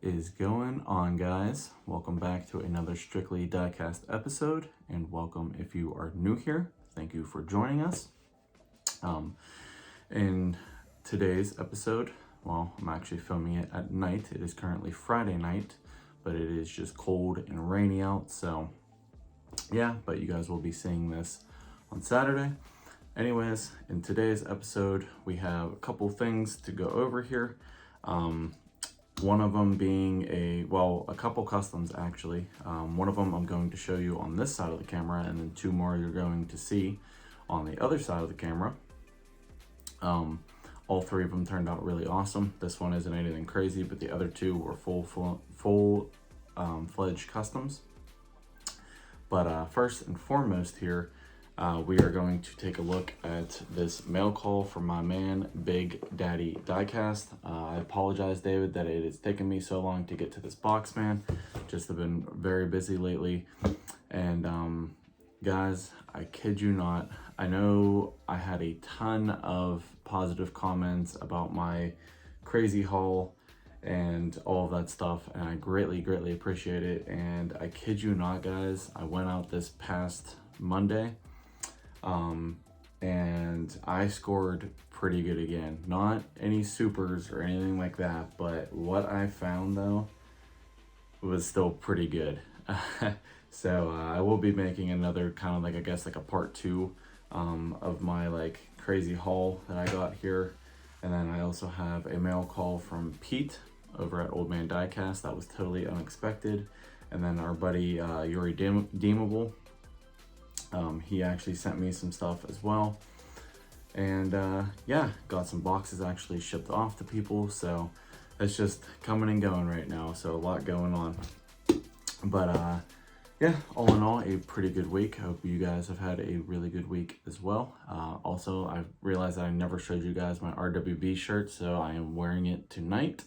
is going on, guys? Welcome back to another Strictly Diecast episode, and welcome if you are new here. Thank you for joining us. In today's episode, well, I'm actually filming it at night. It is currently Friday night, but it is just cold and rainy out, so yeah, but you guys will be seeing this on Saturday. Anyways, in today's episode, we have a couple things to go over here. One of them being a couple customs actually. One of them I'm going to show you on this side of the camera, and then two more you're going to see on the other side of the camera. All three of them turned out really awesome. This one isn't anything crazy, but the other two were full-fledged customs. But first and foremost here, we are going to take a look at this mail call from my man, Big Daddy Diecast. I apologize, David, that it has taken me so long to get to this box, man. Just have been very busy lately. And guys, I kid you not, I know I had a ton of positive comments about my crazy haul and all of that stuff, and I greatly appreciate it. And I kid you not, guys, I went out this past Monday, and I scored pretty good again. Not any supers or anything like that, but what I found though was still pretty good. So I will be making another kind of like, I guess like a part 2 of my like crazy haul that I got here. And then I also have a mail call from Pete over at Old Man Diecast that was totally unexpected. And then our buddy Yuri Deemable, he actually sent me some stuff as well. And yeah, got some boxes actually shipped off to people. So it's just coming and going right now. So a lot going on. But yeah, all in all, a pretty good week. I hope you guys have had a really good week as well. Also, I realized that I never showed you guys my RWB shirt, so I am wearing it tonight.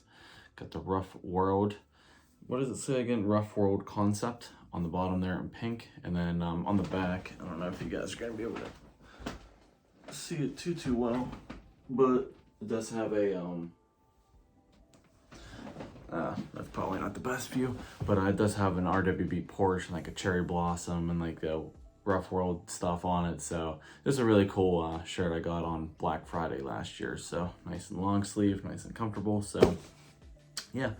Got the Rough World, what does it say again? Rough World concept on the bottom there in pink. And then on the back, I don't know if you guys are going to be able to see it too well, but it does have a, that's probably not the best view, but it does have an RWB Porsche and like a cherry blossom and like the Rough World stuff on it. So this is a really cool shirt I got on Black Friday last year. So nice and long sleeve, nice and comfortable. So yeah.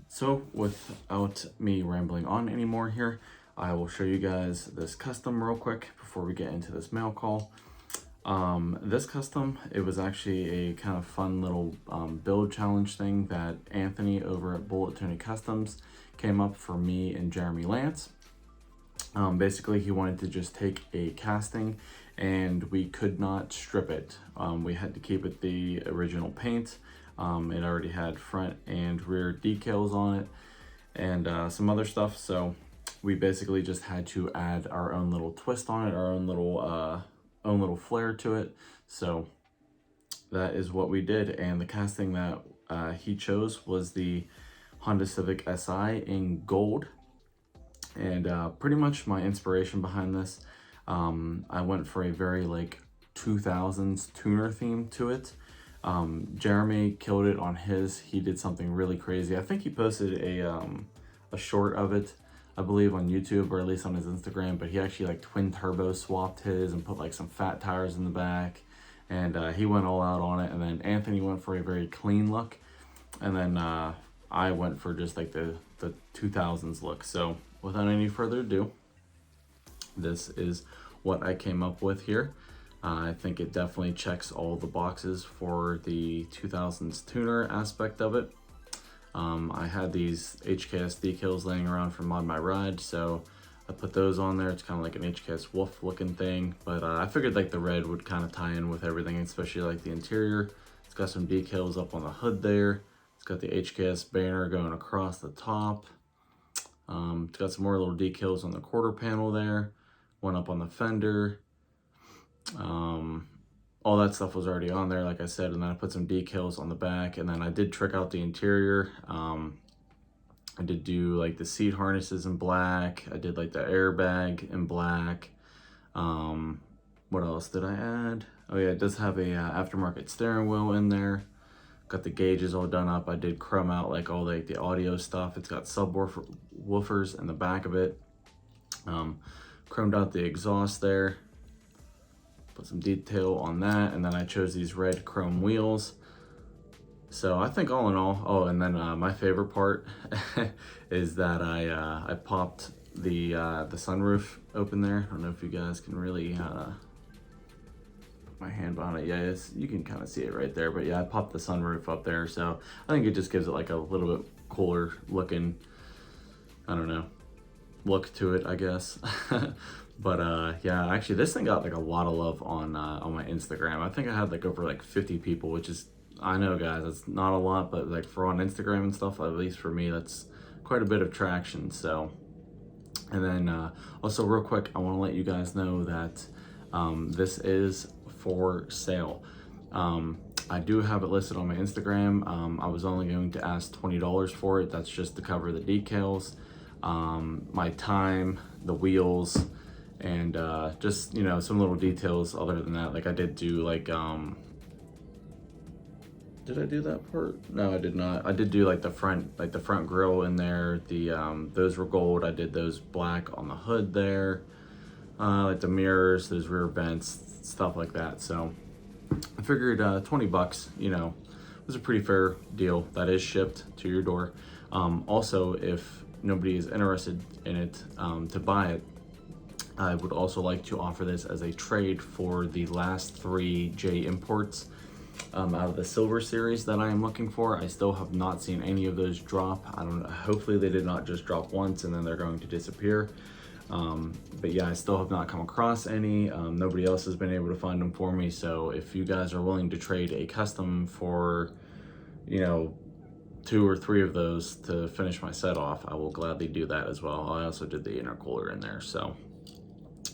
So without me rambling on anymore here, I will show you guys this custom real quick before we get into this mail call. This custom, it was actually a kind of fun little build challenge thing that Anthony over at Bullet Tony Customs came up for me and Jeremy Lance. Basically, he wanted to just take a casting, and we could not strip it. We had to keep it the original paint. It already had front and rear decals on it and some other stuff. So we basically just had to add our own little twist on it, our own little flair to it. So that is what we did. And the casting that he chose was the Honda Civic Si in gold. And pretty much my inspiration behind this, I went for a very like 2000s tuner theme to it. Jeremy killed it on his. He did something really crazy. I think he posted a short of it, I believe, on YouTube, or at least on his Instagram, but he actually like twin turbo swapped his and put like some fat tires in the back, and he went all out on it. And then Anthony went for a very clean look, and then I went for just like the 2000s look. So without any further ado, this is what I came up with here. I think it definitely checks all the boxes for the 2000s tuner aspect of it. I had these HKS decals laying around from On My Ride, so I put those on there. It's kind of like an HKS wolf looking thing, but I figured like the red would kind of tie in with everything, especially like the interior. It's got some decals up on the hood there. It's got the HKS banner going across the top. It's got some more little decals on the quarter panel there, one up on the fender. All that stuff was already on there, like I said, and then I put some decals on the back, and then I did trick out the interior. I did do like the seat harnesses in black. I did like the airbag in black. What else did I add? Oh yeah, it does have a aftermarket steering wheel in there. Got the gauges all done up. I did chrome out like all the audio stuff. It's got subwoofers in the back of it. Chromed out the exhaust there. Put some detail on that, and then I chose these red chrome wheels. So I think all in all, oh, and then my favorite part is that I popped the sunroof open there. I don't know if you guys can really put my hand behind it. Yeah, you can kind of see it right there. But yeah, I popped the sunroof up there, so I think it just gives it like a little bit cooler looking, I don't know, look to it, I guess. But yeah, actually this thing got like a lot of love on my Instagram. I think I had like over like 50 people, which is, I know guys, that's not a lot, but like for on Instagram and stuff, at least for me, that's quite a bit of traction. So, and then also real quick, I want to let you guys know that this is for sale. I do have it listed on my Instagram. I was only going to ask $20 for it. That's just to cover the decals, my time, the wheels, and just, you know, some little details other than that. Like I did do like, did I do that part? No, I did not. I did do like the front grille in there. Those were gold. I did those black on the hood there. Like the mirrors, those rear vents, stuff like that. So I figured 20 bucks, you know, was a pretty fair deal. That is shipped to your door. Also, if nobody is interested in it to buy it, I would also like to offer this as a trade for the last 3 J imports out of the silver series that I am looking for. I still have not seen any of those drop. I don't know, hopefully they did not just drop once and then they're going to disappear. But yeah, I still have not come across any. Nobody else has been able to find them for me. So if you guys are willing to trade a custom for, you know, 2 or 3 of those to finish my set off, I will gladly do that as well. I also did the intercooler in there. So,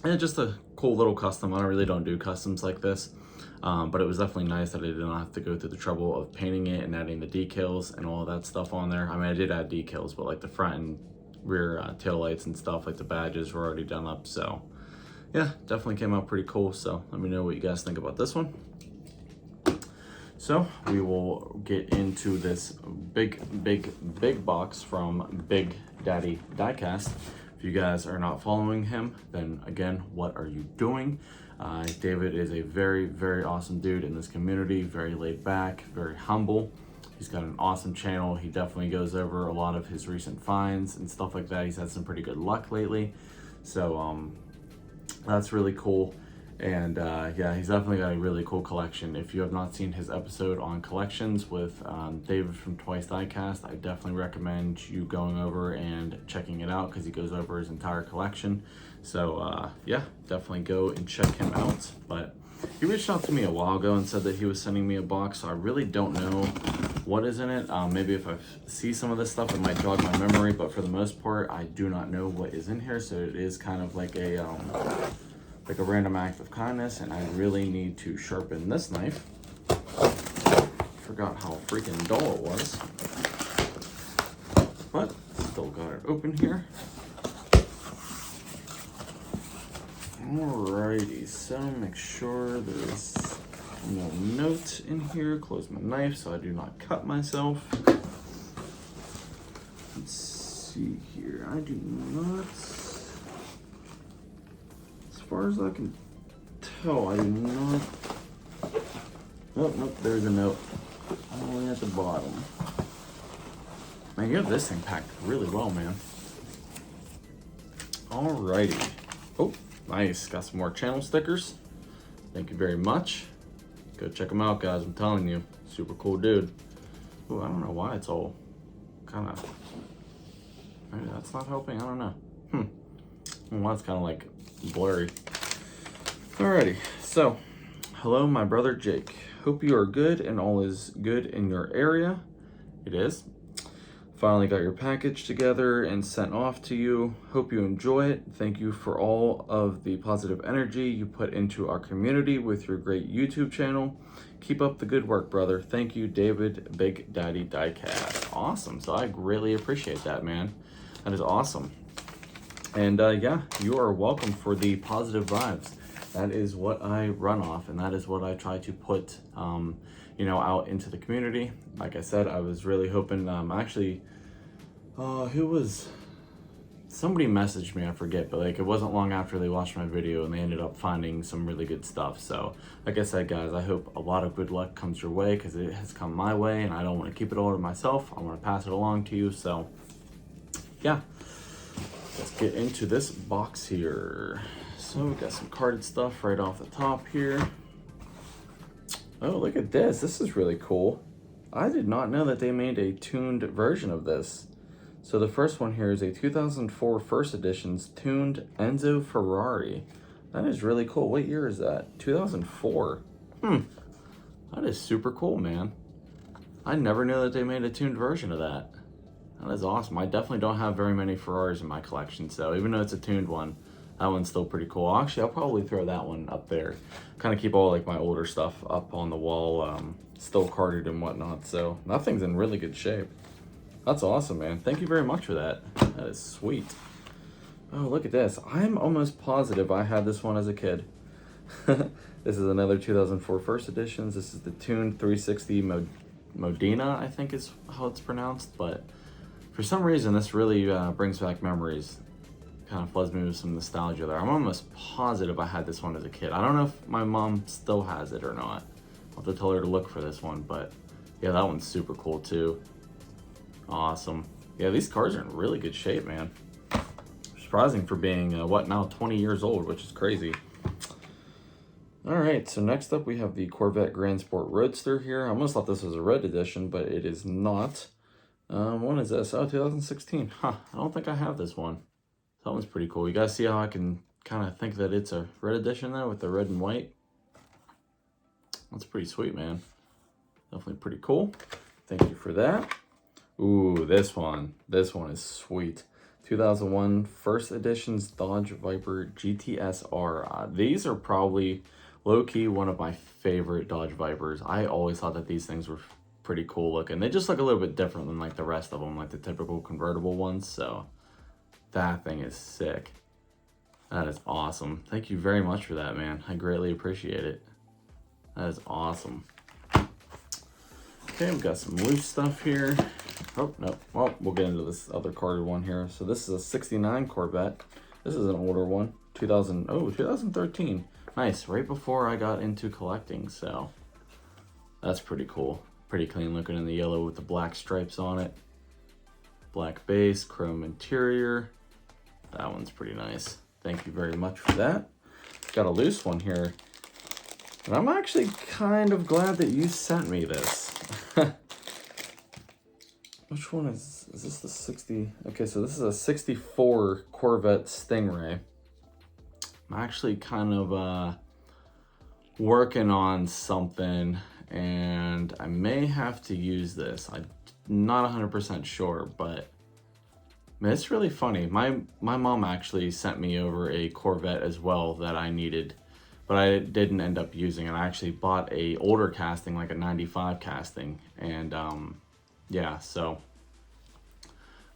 and just a cool little custom. I really don't do customs like this. But it was definitely nice that I did not have to go through the trouble of painting it and adding the decals and all of that stuff on there. I mean, I did add decals, but like the front and rear tail lights and stuff, like the badges were already done up. So yeah, definitely came out pretty cool. So let me know what you guys think about this one. So we will get into this big box from Big Daddy Diecast. If you guys are not following him, then again, what are you doing? David is a very, very awesome dude in this community, very laid back, very humble. He's got an awesome channel. He definitely goes over a lot of his recent finds and stuff like that. He's had some pretty good luck lately. So that's really cool. And yeah, he's definitely got a really cool collection. If you have not seen his episode on collections with David from Twice Diecast, I definitely recommend you going over and checking it out because he goes over his entire collection. So yeah, definitely go and check him out. But he reached out to me a while ago and said that he was sending me a box, so I really don't know what is in it. Maybe if I see some of this stuff, it might jog my memory, but for the most part, I do not know what is in here. So it is kind of like a random act of kindness, and I really need to sharpen this knife. Forgot how freaking dull it was, but still got it open here. Alrighty, so make sure there's no note in here. Close my knife so I do not cut myself. Let's see here. I do not, as far as I can tell, I do not. Oh, nope, there's a note all the way at the bottom. Man, you have this thing packed really well, man. Alrighty. Oh, nice. Got some more channel stickers. Thank you very much. Go check them out, guys. I'm telling you, super cool dude. Oh, I don't know why it's all kind of, maybe that's not helping. I don't know. Well, that's kind of like blurry. Alrighty, so hello, my brother Jake. Hope you are good and all is good in your area. It is. Finally got your package together and sent off to you. Hope you enjoy it. Thank you for all of the positive energy you put into our community with your great YouTube channel. Keep up the good work, brother. Thank you, David, Big Daddy Diecast. Awesome. So I greatly appreciate that, man. That is awesome. And yeah, you are welcome for the positive vibes. That is what I run off, and that is what I try to put you know, out into the community. Like I said, I was really hoping, actually, who was, somebody messaged me, I forget, but like it wasn't long after they watched my video and they ended up finding some really good stuff. So like I said, guys, I hope a lot of good luck comes your way, because it has come my way and I don't want to keep it all to myself. I want to pass it along to you. So yeah, let's get into this box here. So we got some carded stuff right off the top here. Oh, look at this. This is really cool. I did not know that they made a tuned version of this. So the first one here is a 2004 first edition's tuned Enzo Ferrari. That is really cool. What year is that? 2004. That is super cool, man. I never knew that they made a tuned version of that. That is awesome. I definitely don't have very many Ferraris in my collection, so even though it's a tuned one, that one's still pretty cool. Actually, I'll probably throw that one up there. Kind of keep all like my older stuff up on the wall, still carded and whatnot. So that thing's in really good shape. That's awesome, man. Thank you very much for that. That is sweet. Oh, look at this. I'm almost positive I had this one as a kid. This is another 2004 first editions. This is the tuned 360 Modena, I think is how it's pronounced. But for some reason, this really brings back memories. Kind of floods me with some nostalgia there. I'm almost positive I had this one as a kid. I don't know if my mom still has it or not. I'll have to tell her to look for this one. But yeah, that one's super cool too. Awesome. Yeah, these cars are in really good shape, man. Surprising for being, what, now 20 years old, which is crazy. All right, so next up we have the Corvette Grand Sport Roadster here. I almost thought this was a red edition, but it is not. When is this? Oh, 2016. Huh, I don't think I have this one. That one's pretty cool. You guys see how I can kind of think that it's a red edition there with the red and white? That's pretty sweet, man. Definitely pretty cool. Thank you for that. Ooh, this one is sweet. 2001 first edition's Dodge Viper GTSR. These are probably low-key one of my favorite Dodge Vipers. I always thought that these things were pretty cool looking. They just look a little bit different than like the rest of them, like the typical convertible ones. So that thing is sick. That is awesome. Thank you very much for that, man. I greatly appreciate it. That is awesome. Okay, we've got some loose stuff here. Oh, no. Well, we'll get into this other carded one here. So this is a 69 Corvette. This is an older one. 2013. Nice. Right before I got into collecting, so that's pretty cool. Pretty clean looking in the yellow with the black stripes on it. Black base, chrome interior. That one's pretty nice. Thank you very much for that. Got a loose one here. And I'm actually kind of glad that you sent me this. Which one is this the 60? Okay, so this is a 64 Corvette Stingray. I'm actually kind of working on something and I may have to use this. I'm not 100% sure, but man, it's really funny. My mom actually sent me over a Corvette as well that I needed, but I didn't end up using it. I actually bought a older casting, like a 95 casting, and yeah, so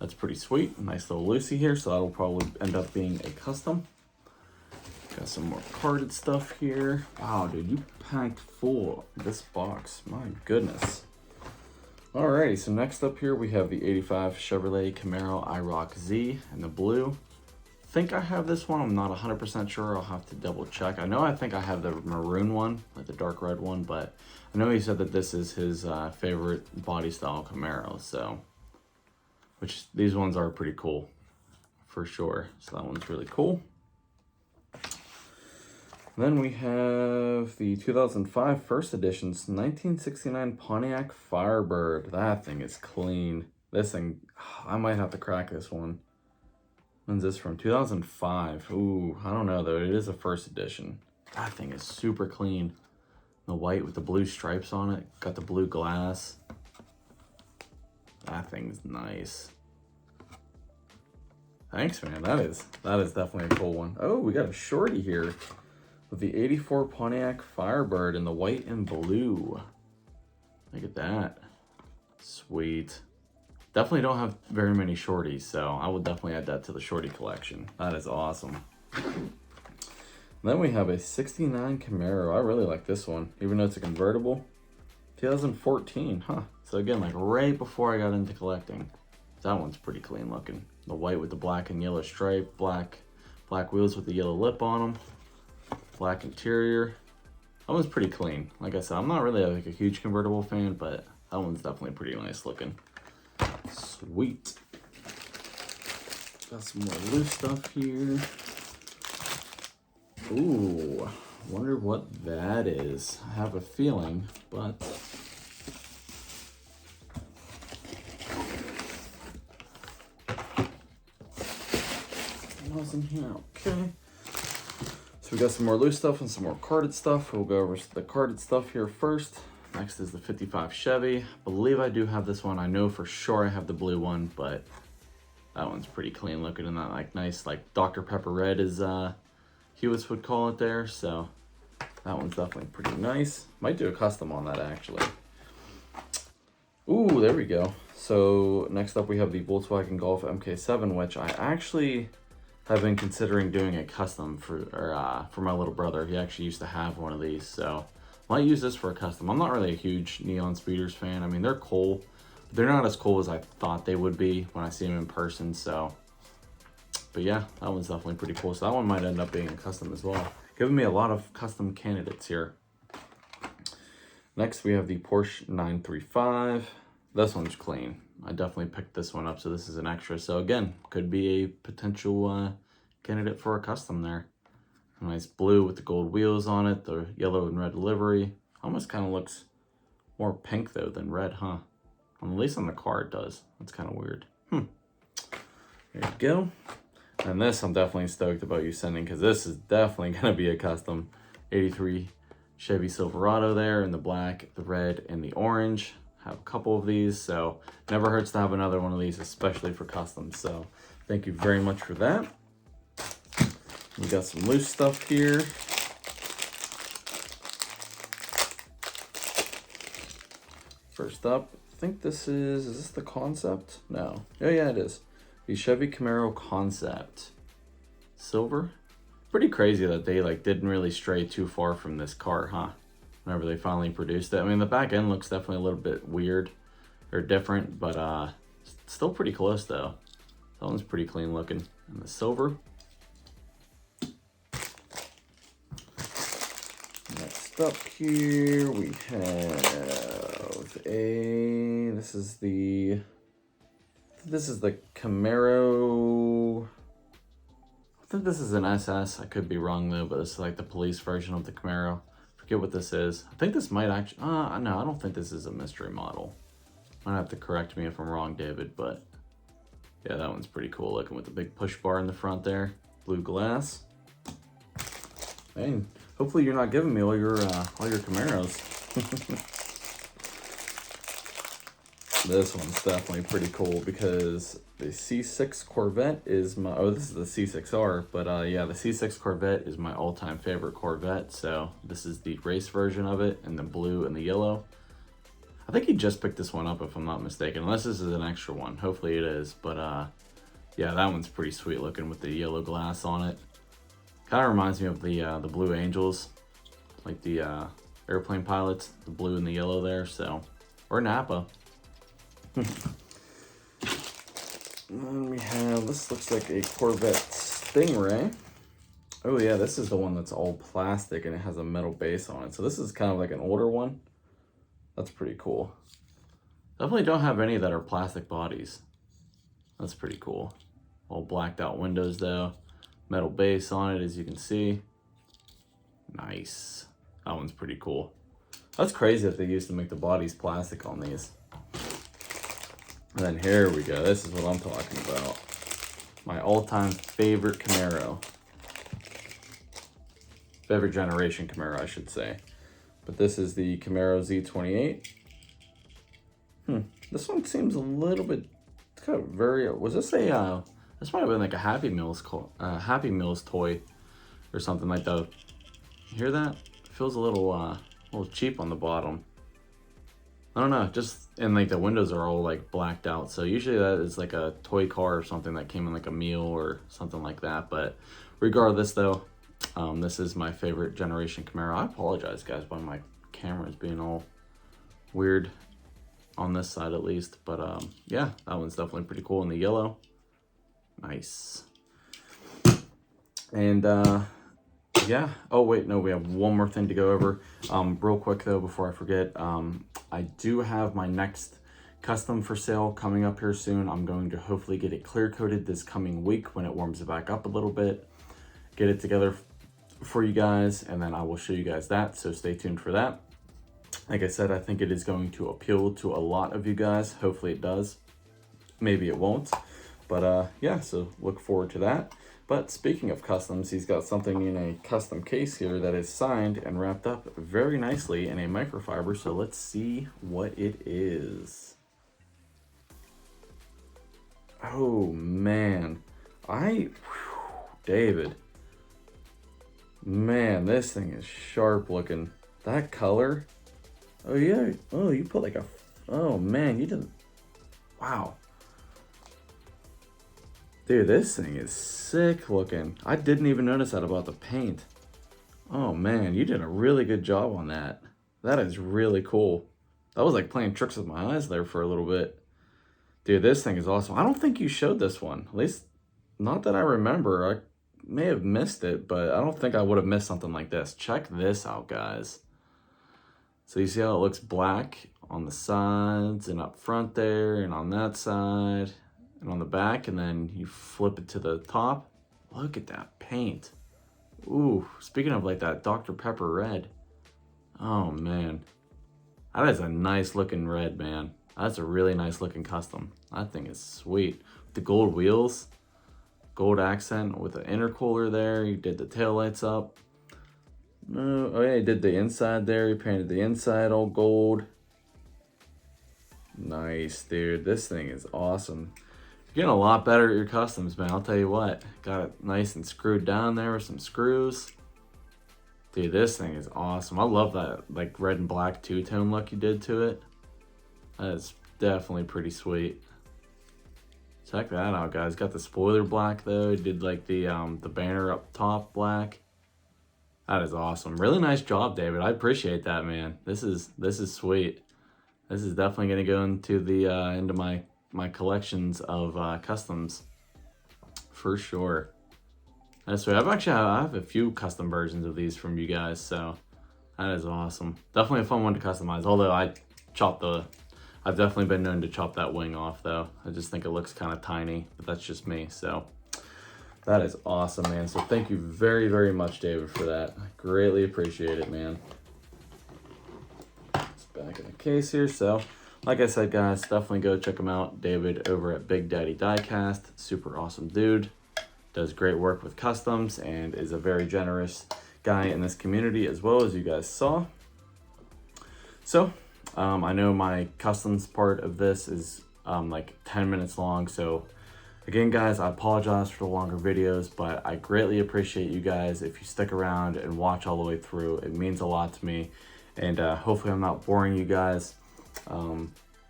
that's pretty sweet. Nice little Lucy here, so that'll probably end up being a custom. Got some more carded stuff here. Wow, dude, you packed full this box. My goodness. Alrighty, so next up here we have the 85 Chevrolet Camaro IROC Z in the blue. I think I have this one. I'm not 100% sure. I'll have to double check. I think I have the maroon one, like the dark red one, but I know he said that this is his favorite body style Camaro, so, which these ones are pretty cool for sure. So that one's really cool. Then we have the 2005 first edition's 1969 Pontiac Firebird. That thing is clean. This thing, I might have to crack this one. When's this from? 2005. Ooh, I don't know though. It is a first edition. That thing is super clean. The white with the blue stripes on it. Got the blue glass. That thing's nice. Thanks, man. That is definitely a cool one. Oh, we got a shorty here with the 84 Pontiac Firebird in the white and blue. Look at that. Sweet. Definitely don't have very many shorties, so I will definitely add that to the shorty collection. That is awesome. Then we have a 69 Camaro. I really like this one, even though it's a convertible. 2014, huh? So again, like right before I got into collecting. That one's pretty clean looking. The white with the black and yellow stripe, black wheels with the yellow lip on them, black interior. That one's pretty clean. Like I said, I'm not really like a huge convertible fan, but that one's definitely pretty nice looking. Sweet. Got some more loose stuff here. Ooh, wonder what that is. I have a feeling, but in here. Okay, so we got some more loose stuff and some more carded stuff. We'll go over the carded stuff here first. Next is the 55 Chevy. I believe I do have this one. I know for sure I have the blue one, but that one's pretty clean looking and that like nice like Dr. Pepper red is Hewitt's would call it there. So that one's definitely pretty nice. Might do a custom on that actually. Ooh, there we go. So next up we have the Volkswagen Golf MK7, which I actually I've been considering doing a custom for my little brother. He actually used to have one of these, so might use this for a custom. I'm not really a huge Neon Speeders fan. I mean, they're cool, but they're not as cool as I thought they would be when I see them in person. So, but yeah, that one's definitely pretty cool. So that one might end up being a custom as well. Giving me a lot of custom candidates here. Next, we have the Porsche 935. This one's clean. I definitely picked this one up, so this is an extra. So again, could be a potential candidate for a custom there. A nice blue with the gold wheels on it, the yellow and red livery. Almost kind of looks more pink though than red, huh? At least on the car it does. That's kind of weird. There you go. And this I'm definitely stoked about you sending, because this is definitely going to be a custom. 83 Chevy Silverado there in the black, the red, and the orange. Have a couple of these, so never hurts to have another one of these, especially for customs. So thank you very much for that. We got some loose stuff here. First up, I think this is this the Concept? No. Oh yeah, it is. The Chevy Camaro Concept. Silver. Pretty crazy that they like didn't really stray too far from this car, huh? Whenever they finally produced it. I mean, the back end looks definitely a little bit weird or different, but still pretty close though. That one's pretty clean looking. And the silver. Next up here we have this is the Camaro. I think this is an SS. I could be wrong though, but this is like the police version of the Camaro. Forget what this is. I think this might actually, no, I don't think this is a mystery model. Might have to correct me if I'm wrong, David, but yeah, that one's pretty cool looking with the big push bar in the front there. Blue glass. And hopefully you're not giving me all your Camaros. This one's definitely pretty cool because the C6 Corvette is my, oh, this is the C6R, but yeah, the C6 Corvette is my all-time favorite Corvette. So this is the race version of it in the blue and the yellow. I think he just picked this one up if I'm not mistaken, unless this is an extra one. Hopefully it is, but yeah, that one's pretty sweet looking with the yellow glass on it. Kind of reminds me of the Blue Angels, like the airplane pilots, the blue and the yellow there. So, or Napa. And then we have, this looks like a Corvette Stingray. Oh yeah, this is the one that's all plastic and it has a metal base on it. So this is kind of like an older one. That's pretty cool. Definitely don't have any that are plastic bodies. That's pretty cool. All blacked out windows though. Metal base on it, as you can see. Nice. That one's pretty cool. That's crazy that they used to make the bodies plastic on these. And then here we go. This is what I'm talking about. My all-time favorite Camaro. Favorite generation Camaro, I should say. But this is the Camaro Z28. This one seems a little bit, it's kind of very, was this a, this might have been like a Happy Meals toy or something like that. You hear that? It feels a little cheap on the bottom. I don't know, just, and like the windows are all like blacked out. So usually that is like a toy car or something that came in like a meal or something like that. But regardless though, this is my favorite generation Camaro. I apologize guys by my cameras being all weird on this side at least. But yeah, that one's definitely pretty cool in the yellow. Nice. And yeah, oh wait, no, we have one more thing to go over. Real quick though, before I forget, I do have my next custom for sale coming up here soon. I'm going to hopefully get it clear coated this coming week when it warms it back up a little bit, get it together for you guys, and then I will show you guys that, so stay tuned for that. Like I said, I think it is going to appeal to a lot of you guys. Hopefully it does. Maybe it won't, but yeah, so look forward to that. But speaking of customs, he's got something in a custom case here that is signed and wrapped up very nicely in a microfiber, so let's see what it is. Oh man, David, man, this thing is sharp looking. That color, oh yeah, oh, you put like a, oh man, you didn't, wow. Dude, this thing is sick looking. I didn't even notice that about the paint. Oh man, you did a really good job on that. That is really cool. That was like playing tricks with my eyes there for a little bit. Dude, this thing is awesome. I don't think you showed this one. At least, not that I remember. I may have missed it, but I don't think I would have missed something like this. Check this out, guys. So you see how it looks black on the sides and up front there and on that side and on the back, and then you flip it to the top. Look at that paint. Ooh, speaking of like that Dr. Pepper red. Oh man. That is a nice looking red, man. That's a really nice looking custom. That thing is sweet. The gold wheels, gold accent with the intercooler there. You did the taillights up. Oh yeah, he did the inside there. He painted the inside all gold. Nice, dude. This thing is awesome. You're getting a lot better at your customs, man. I'll tell you what. Got it nice and screwed down there with some screws. Dude, this thing is awesome. I love that like red and black two-tone look you did to it. That is definitely pretty sweet. Check that out, guys. Got the spoiler black though. He did like the banner up top black. That is awesome. Really nice job, David. I appreciate that, man. This is sweet. This is definitely gonna go into the into my collections of customs for sure. That's right. I have a few custom versions of these from you guys, so that is awesome. Definitely a fun one to customize. Although I've definitely been known to chop that wing off though. I just think it looks kind of tiny, but that's just me. So that is awesome, man. So thank you very, very much, David, for that. I greatly appreciate it, man. It's back in the case here. So like I said, guys, definitely go check him out. David over at Big Daddy Diecast. Super awesome dude. Does great work with customs and is a very generous guy in this community as well, as you guys saw. So I know my customs part of this is like 10 minutes long. So again, guys, I apologize for the longer videos, but I greatly appreciate you guys if you stick around and watch all the way through. It means a lot to me. And hopefully I'm not boring you guys.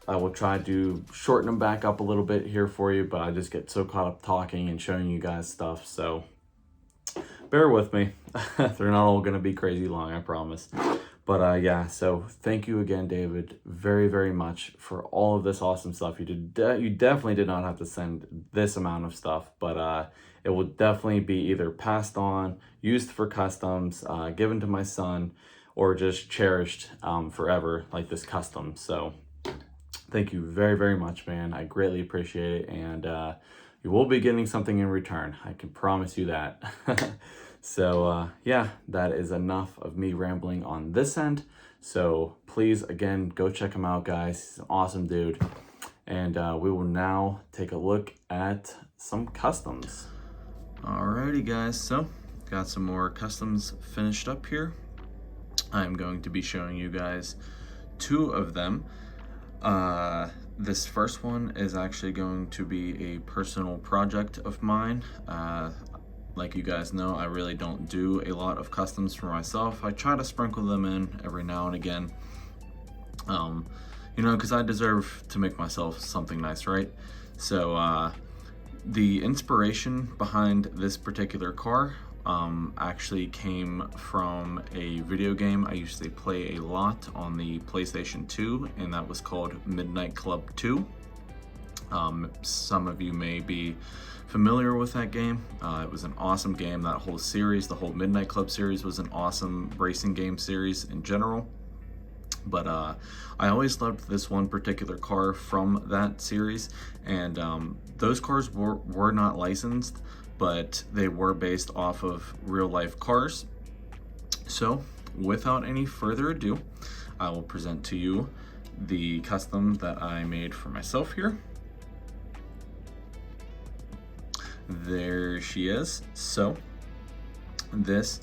I will try to shorten them back up a little bit here for you, but I just get so caught up talking and showing you guys stuff. So bear with me. They're not all going to be crazy long, I promise. But yeah, so thank you again, David, very, very much for all of this awesome stuff. You definitely did not have to send this amount of stuff, but it will definitely be either passed on, used for customs, given to my son, or just cherished forever, like this custom. So thank you very, very much, man. I greatly appreciate it, and you will be getting something in return. I can promise you that. So yeah, that is enough of me rambling on this end. So please, again, go check him out, guys. He's an awesome dude. And we will now take a look at some customs. Alrighty, guys, so got some more customs finished up here. I'm going to be showing you guys two of them. This first one is actually going to be a personal project of mine. Like you guys know, I really don't do a lot of customs for myself. I try to sprinkle them in every now and again, you know, because I deserve to make myself something nice, right? So the inspiration behind this particular car actually came from a video game I used to play a lot on the PlayStation 2, and that was called Midnight Club 2. Some of you may be familiar with that game. It was an awesome game. That whole series, the whole Midnight Club series, was an awesome racing game series in general. But I always loved this one particular car from that series, and those cars were not licensed, but they were based off of real life cars. So without any further ado, I will present to you the custom that I made for myself here. There she is. So this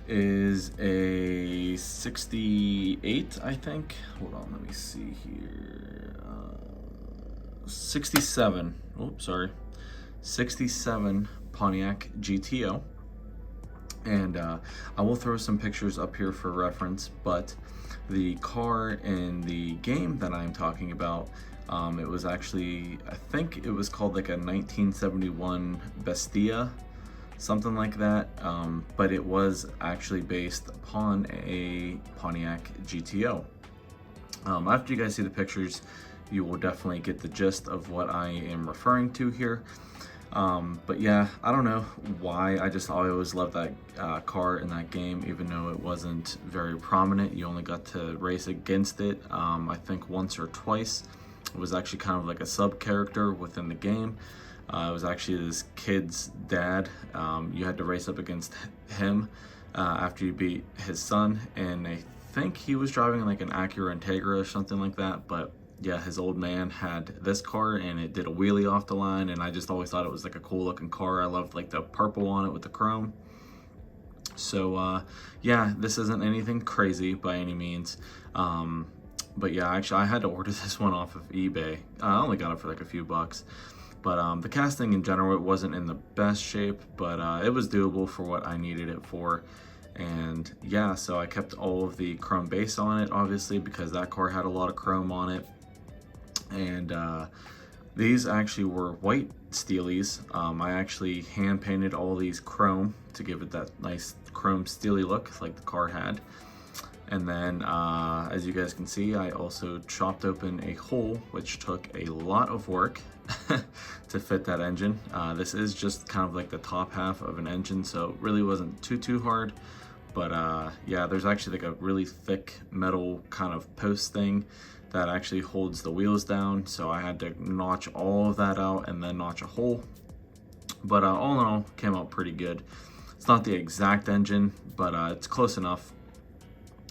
is a 68, I think. Hold on, let me see here. 67. Oh, sorry. 67 Pontiac GTO. And I will throw some pictures up here for reference, but the car in the game that I'm talking about, it was actually, I think it was called like a 1971 Bestia, something like that, but it was actually based upon a Pontiac GTO. After you guys see the pictures, you will definitely get the gist of what I am referring to here. But yeah, I don't know why, I always loved that car in that game, even though it wasn't very prominent. You only got to race against it, I think once or twice. It was actually kind of like a sub character within the game. It was actually this kid's dad. You had to race up against him after you beat his son, and I think he was driving like an Acura Integra or something like that. But yeah, his old man had this car, and it did a wheelie off the line, and I just always thought it was like a cool looking car. I loved like the purple on it with the chrome. So yeah, this isn't anything crazy by any means. But yeah, actually I had to order this one off of eBay. I only got it for like a few bucks. But the casting in general, it wasn't in the best shape, but it was doable for what I needed it for. And yeah, so I kept all of the chrome base on it, obviously, because that car had a lot of chrome on it. And these actually were white steelies. I actually hand painted all these chrome to give it that nice chrome steely look like the car had. And then as you guys can see, I also chopped open a hole, which took a lot of work to fit that engine. This is just kind of like the top half of an engine, so it really wasn't too hard. But yeah, there's actually like a really thick metal kind of post thing that actually holds the wheels down, so I had to notch all of that out and then notch a hole. But all in all, came out pretty good. It's not the exact engine, but it's close enough.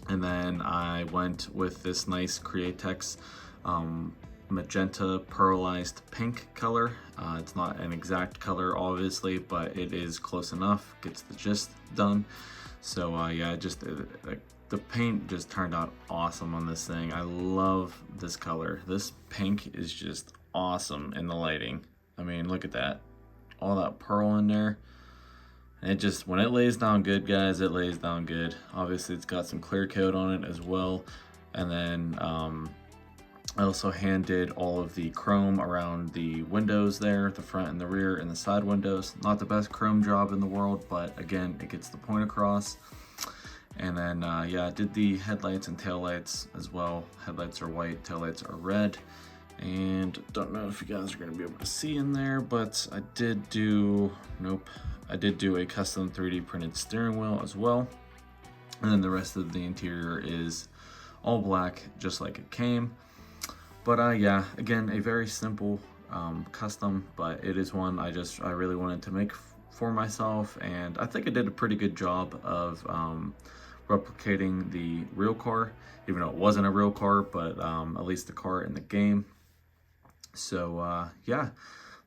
And then I went with this nice Createx magenta pearlized pink color. It's not an exact color, obviously, but it is close enough, gets the gist done. So yeah, the paint just turned out awesome on this thing. I love this color. This pink is just awesome in the lighting. I mean, look at that. All that pearl in there. And it just, when it lays down good, guys, it lays down good. Obviously, it's got some clear coat on it as well. And then I also hand did all of the chrome around the windows there, the front and the rear and the side windows. Not the best chrome job in the world, but again, it gets the point across. And then, yeah, I did the headlights and taillights as well. Headlights are white, taillights are red. And don't know if you guys are gonna be able to see in there, but I did do, nope. I did do a custom 3D printed steering wheel as well. And then the rest of the interior is all black, just like it came. But yeah, again, a very simple custom, but it is one I really wanted to make for myself. And I think I did a pretty good job of replicating the real car, even though it wasn't a real car, but at least the car in the game. So yeah,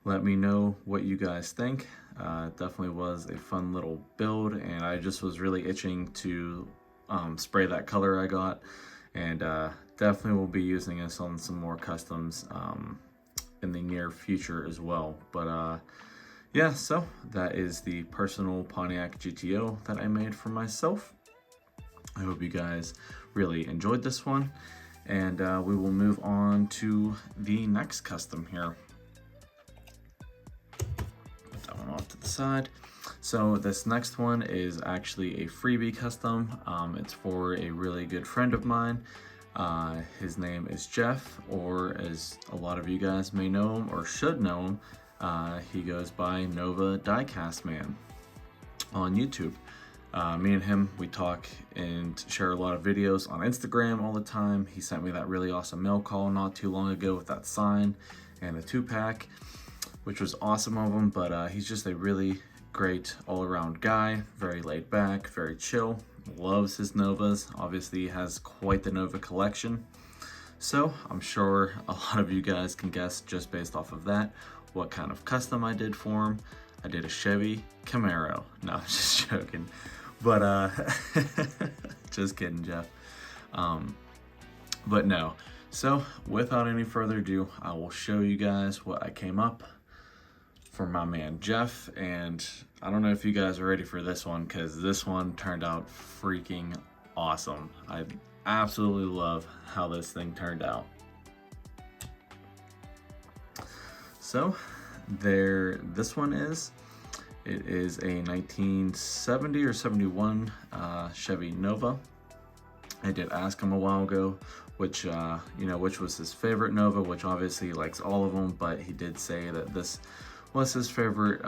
let me know what you guys think. It definitely was a fun little build, and I just was really itching to spray that color I got, and definitely will be using this on some more customs in the near future as well. But yeah, so that is the personal Pontiac GTO that I made for myself. I hope you guys really enjoyed this one, and we will move on to the next custom here. Put that one off to the side. So this next one is actually a freebie custom. It's for a really good friend of mine. His name is Jeff, or as a lot of you guys may know him or should know him, he goes by Nova Diecast Man on YouTube. Me and him, we talk and share a lot of videos on Instagram all the time. He sent me that really awesome mail call not too long ago with that sign and a 2-pack, which was awesome of him. But he's just a really great all-around guy, very laid back, very chill, loves his Novas. Obviously he has quite the Nova collection. So I'm sure a lot of you guys can guess just based off of that what kind of custom I did for him. I did a Chevy Camaro. No, I'm just joking. But just kidding, Jeff. But no. So without any further ado, I will show you guys what I came up for my man Jeff. And I don't know if you guys are ready for this one, because this one turned out freaking awesome. I absolutely love how this thing turned out. So this one is. It is a 1970 or 71 Chevy Nova. I did ask him a while ago which was his favorite Nova, which obviously he likes all of them, but he did say that this was his favorite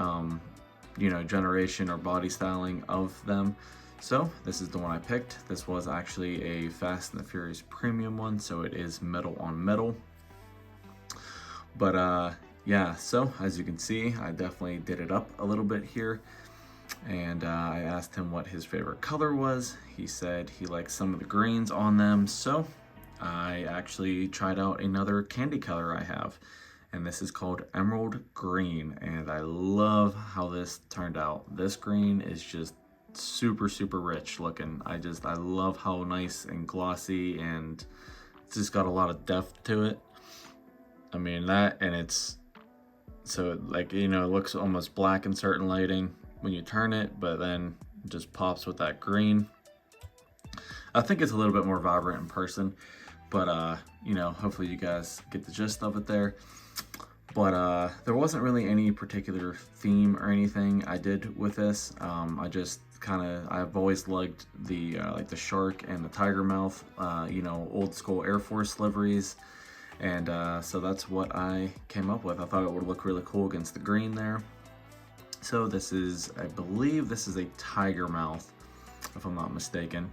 generation or body styling of them. So this is the one I picked. This was actually a Fast and the Furious premium one, so it is metal on metal. But yeah, so as you can see, I definitely did it up a little bit here. And I asked him what his favorite color was. He said he likes some of the greens on them. So I actually tried out another candy color I have. And this is called Emerald Green. And I love how this turned out. This green is just super, super rich looking. I love how nice and glossy, and it's just got a lot of depth to it. I mean, that, and it's, so like, it looks almost black in certain lighting when you turn it, but then it just pops with that green. I think it's a little bit more vibrant in person, but hopefully you guys get the gist of it there. But there wasn't really any particular theme or anything I did with this. I've always liked the like the shark and the tiger mouth, old school Air Force liveries. And so that's what I came up with. I thought it would look really cool against the green there. So this is, I believe this is a tiger mouth, if I'm not mistaken.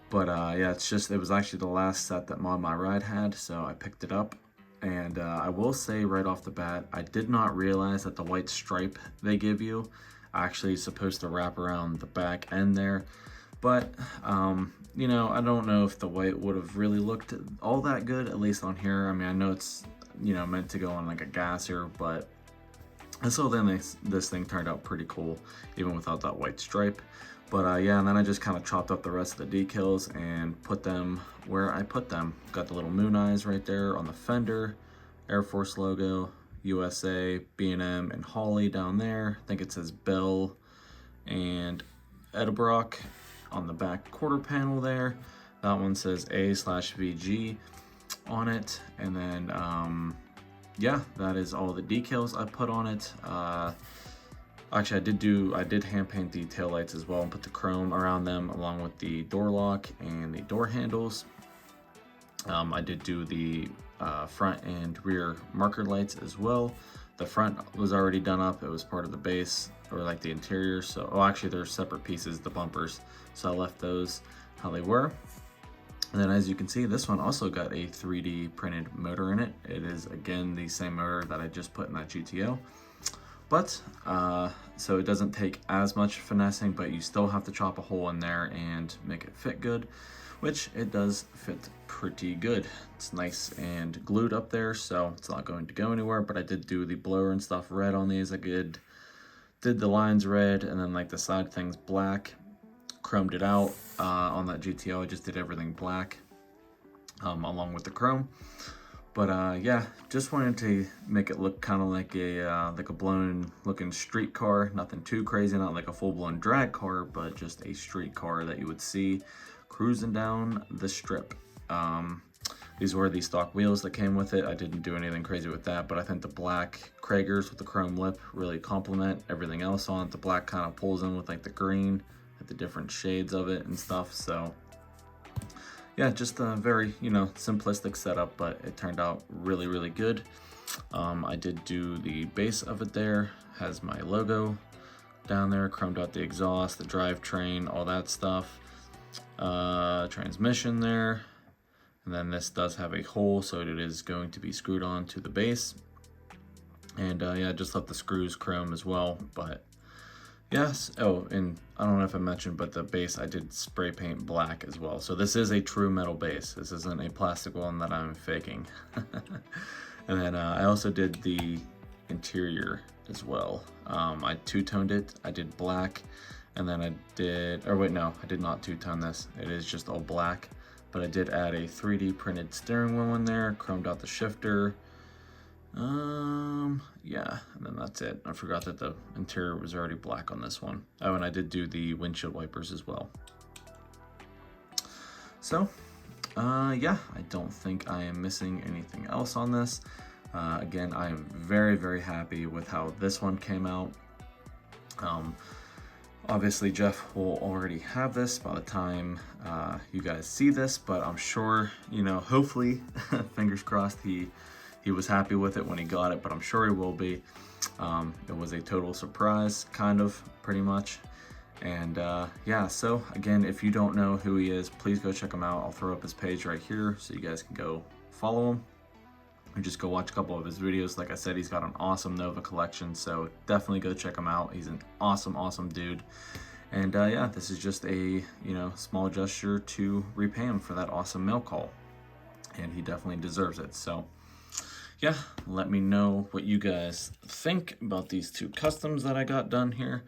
But yeah, it was actually the last set that Mod My Ride had, so I picked it up. And I will say right off the bat, I did not realize that the white stripe they give you actually is supposed to wrap around the back end there. But, I don't know if the white would have really looked all that good, at least on here. I mean, I know it's, meant to go on like a gasser, but so then this thing turned out pretty cool, even without that white stripe. But yeah, and then I just kind of chopped up the rest of the decals and put them where I put them. Got the little moon eyes right there on the fender, Air Force logo, USA, B&M, and Holly down there. I think it says Bell and Edelbrock on the back quarter panel there. That one says A/VG on it. And then, yeah, that is all the decals I put on it. Actually, I did hand paint the taillights as well and put the chrome around them along with the door lock and the door handles. I did do the front and rear marker lights as well. The front was already done up. It was part of the base, or like the interior. So, actually they're separate pieces, the bumpers. So I left those how they were. And then as you can see, this one also got a 3D printed motor in it. It is again the same motor that I just put in that GTO. But, so it doesn't take as much finessing, but you still have to chop a hole in there and make it fit good, which it does fit pretty good. It's nice and glued up there, so it's not going to go anywhere, but I did do the blower and stuff red on these. I did the lines red, and then like the side things black. Chromed it out on that GTO. I just did everything black along with the chrome. But yeah, just wanted to make it look kind of like a blown looking street car. Nothing too crazy, not like a full-blown drag car, but just a street car that you would see cruising down the strip. The These were the stock wheels that came with it. I didn't do anything crazy with that, but I think the black Kragers with the chrome lip really complement everything else on it. The black kind of pulls in with like the green, like the different shades of it and stuff. So yeah, just a very, you know, simplistic setup, but it turned out really, really good. I did do the base of it there, has my logo down there, chromed out the exhaust, the drivetrain, all that stuff. Transmission there. And then this does have a hole, so it is going to be screwed on to the base. And yeah, just left the screws chrome as well. But yes, oh, and I don't know if I mentioned, but the base I did spray paint black as well. So this is a true metal base. This isn't a plastic one that I'm faking. And then I also did the interior as well. I two-toned it. I did black, and then I did, or wait, no, I did not two-tone this. It is just all black. But I did add a 3D printed steering wheel in there, chromed out the shifter. Yeah, and then that's it. I forgot that the interior was already black on this one. Oh, and I did do the windshield wipers as well. So, yeah, I don't think I am missing anything else on this. Again, I am very, very happy with how this one came out. Obviously, Jeff will already have this by the time you guys see this, but I'm sure, you know, hopefully, fingers crossed, he was happy with it when he got it, but I'm sure he will be. It was a total surprise, kind of, pretty much. And yeah, so again, if you don't know who he is, please go check him out. I'll throw up his page right here so you guys can go follow him. Or just go watch a couple of his videos. Like I said, he's got an awesome Nova collection, so definitely go check him out. He's an awesome, awesome dude. And yeah, this is just a, you know, small gesture to repay him for that awesome mail call. And he definitely deserves it. So yeah, let me know what you guys think about these two customs that I got done here.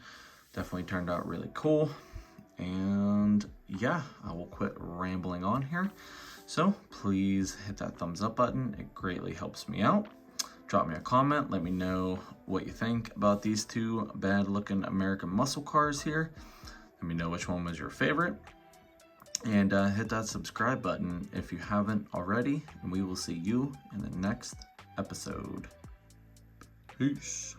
Definitely turned out really cool. And yeah, I will quit rambling on here. So please hit that thumbs up button. It greatly helps me out. Drop me a comment. Let me know what you think about these two bad looking American muscle cars here. Let me know which one was your favorite. And hit that subscribe button if you haven't already. And we will see you in the next episode. Peace.